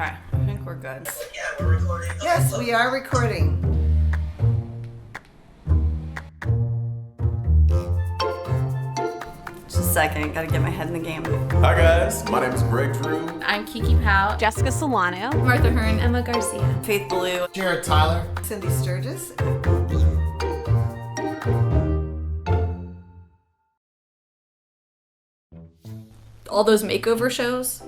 Okay, I think we're good. Yeah, we're recording. Yes, we are recording. Just a second, gotta get my head in the game. Hi guys, my name is Greg Drew. I'm Kiki Powell. Jessica Solano. Martha Hearn. Emma Garcia. Faith Blue. Jared Tyler. Cindy Sturgis. All those makeover shows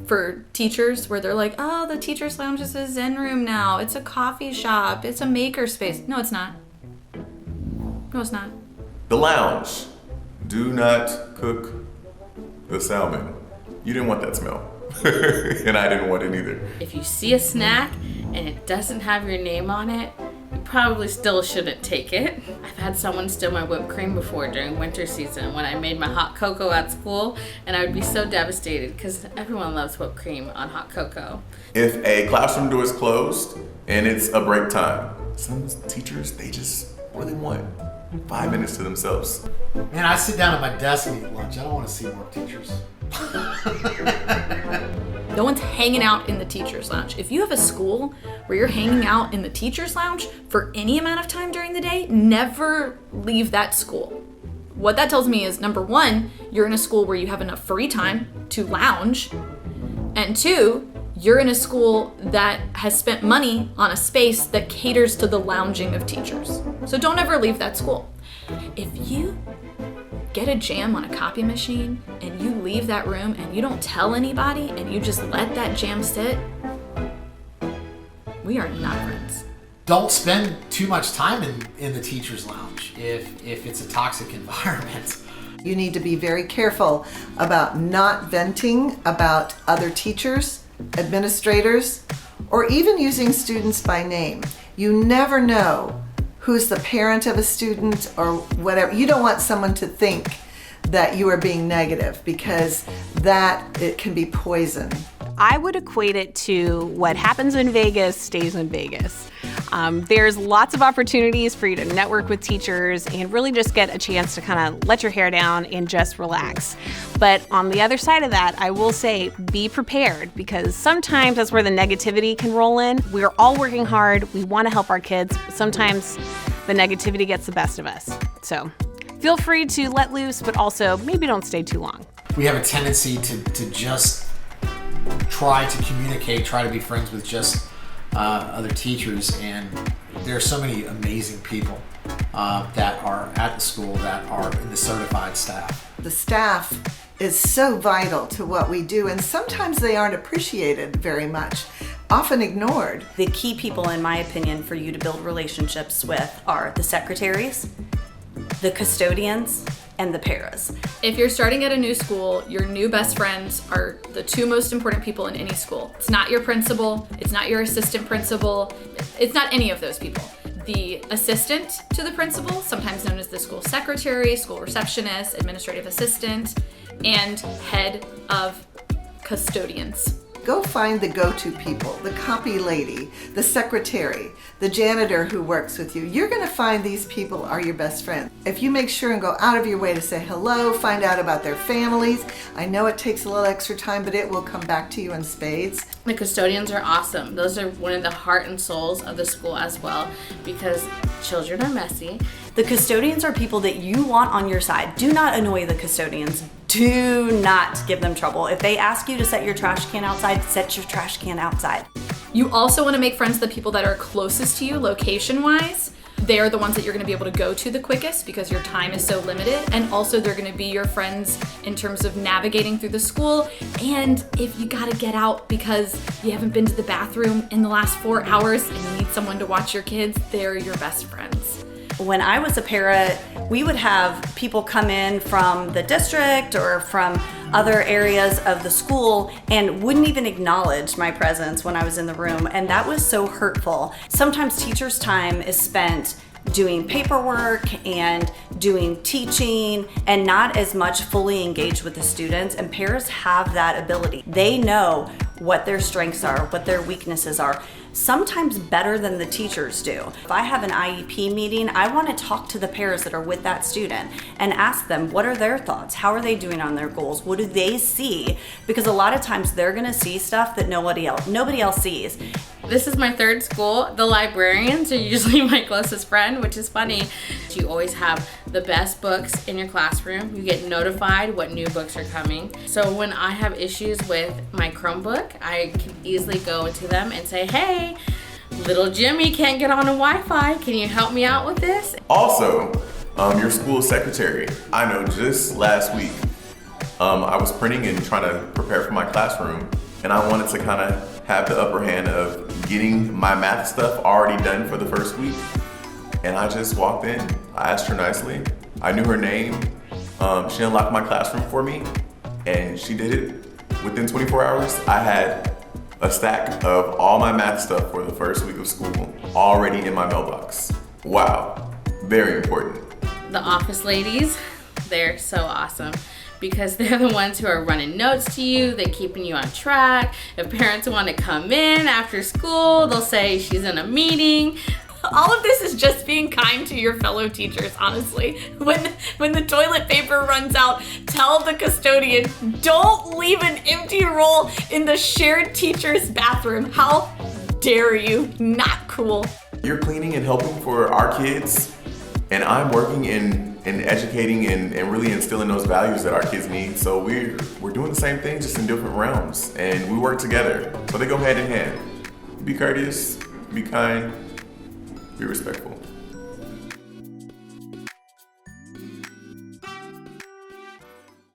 for teachers where they're like, oh, the teacher's lounge is a Zen room now. It's a coffee shop. It's a maker space. No, it's not. No, it's not. The lounge. Do not cook the salmon. You didn't want that smell. And I didn't want it either. If you see a snack and it doesn't have your name on it, you probably still shouldn't take it. I've had someone steal my whipped cream before during winter season when I made my hot cocoa at school, and I would be so devastated because everyone loves whipped cream on hot cocoa. If a classroom door is closed and it's a break time, some teachers, they just really want 5 minutes to themselves. Man, I sit down at my desk and eat lunch. I don't want to see more teachers. No one's hanging out in the teacher's lounge. If you have a school where you're hanging out in the teacher's lounge for any amount of time during the day, never leave that school. What that tells me is, number one, you're in a school where you have enough free time to lounge, and two, you're in a school that has spent money on a space that caters to the lounging of teachers. So don't ever leave that school. If you get a jam on a copy machine and you leave that room and you don't tell anybody and you just let that jam sit, we are not friends. Don't spend too much time in the teacher's lounge if it's a toxic environment. You need to be very careful about not venting about other teachers, administrators, or even using students by name. You never know who's the parent of a student or whatever. You don't want someone to think that you are being negative, because it can be poison. I would equate it to what happens in Vegas stays in Vegas. There's lots of opportunities for you to network with teachers and really just get a chance to kind of let your hair down and just relax. But on the other side of that, I will say be prepared, because sometimes that's where the negativity can roll in. We're all working hard. We want to help our kids. Sometimes the negativity gets the best of us. So feel free to let loose, but also maybe don't stay too long. We have a tendency to just try to communicate, try to be friends with just other teachers, and there are so many amazing people that are at the school that are in the certified staff. The staff is so vital to what we do, and sometimes they aren't appreciated very much, often ignored. The key people, in my opinion, for you to build relationships with are the secretaries, the custodians, and the paras. If you're starting at a new school, your new best friends are the two most important people in any school. It's not your principal, it's not your assistant principal, it's not any of those people. The assistant to the principal, sometimes known as the school secretary, school receptionist, administrative assistant, and head of custodians. Go find the go-to people, the copy lady, the secretary, the janitor who works with you. You're gonna find these people are your best friends. If you make sure and go out of your way to say hello, find out about their families. I know it takes a little extra time, but it will come back to you in spades. The custodians are awesome. Those are one of the heart and souls of the school as well, because children are messy. The custodians are people that you want on your side. Do not annoy the custodians. Do not give them trouble. If they ask you to set your trash can outside, set your trash can outside. You also want to make friends with the people that are closest to you location-wise. They're the ones that you're going to be able to go to the quickest because your time is so limited, and also they're going to be your friends in terms of navigating through the school. And if you got to get out because you haven't been to the bathroom in the last 4 hours and you need someone to watch your kids, they're your best friends. When I was a para, we would have people come in from the district or from other areas of the school and wouldn't even acknowledge my presence when I was in the room, and that was so hurtful. Sometimes teachers' time is spent doing paperwork and doing teaching and not as much fully engaged with the students, and paras have that ability. They know what their strengths are, what their weaknesses are, sometimes better than the teachers do. If I have an IEP meeting, I want to talk to the paras that are with that student and ask them, what are their thoughts? How are they doing on their goals? What do they see? Because a lot of times they're going to see stuff that nobody else sees. This is my third school. The librarians are usually my closest friend, which is funny. You always have the best books in your classroom. You get notified what new books are coming. So when I have issues with my Chromebook, I can easily go to them and say, hey, little Jimmy can't get on a Wi-Fi. Can you help me out with this? Also, your school secretary. I know just last week, I was printing and trying to prepare for my classroom, and I wanted to kind of have the upper hand of getting my math stuff already done for the first week. And I just walked in, I asked her nicely, I knew her name, she unlocked my classroom for me, and she did it within 24 hours. I had a stack of all my math stuff for the first week of school already in my mailbox. Wow, very important. The office ladies, they're so awesome because they're the ones who are running notes to you, they're keeping you on track. If parents want to come in after school, they'll say she's in a meeting. All of this is just being kind to your fellow teachers, honestly. When the toilet paper runs out, tell the custodian, don't leave an empty roll in the shared teacher's bathroom. How dare you? Not cool. You're cleaning and helping for our kids, and I'm working in educating and really instilling those values that our kids need. So we're doing the same thing, just in different realms, and we work together. So they go hand in hand. Be courteous, be kind, be respectful.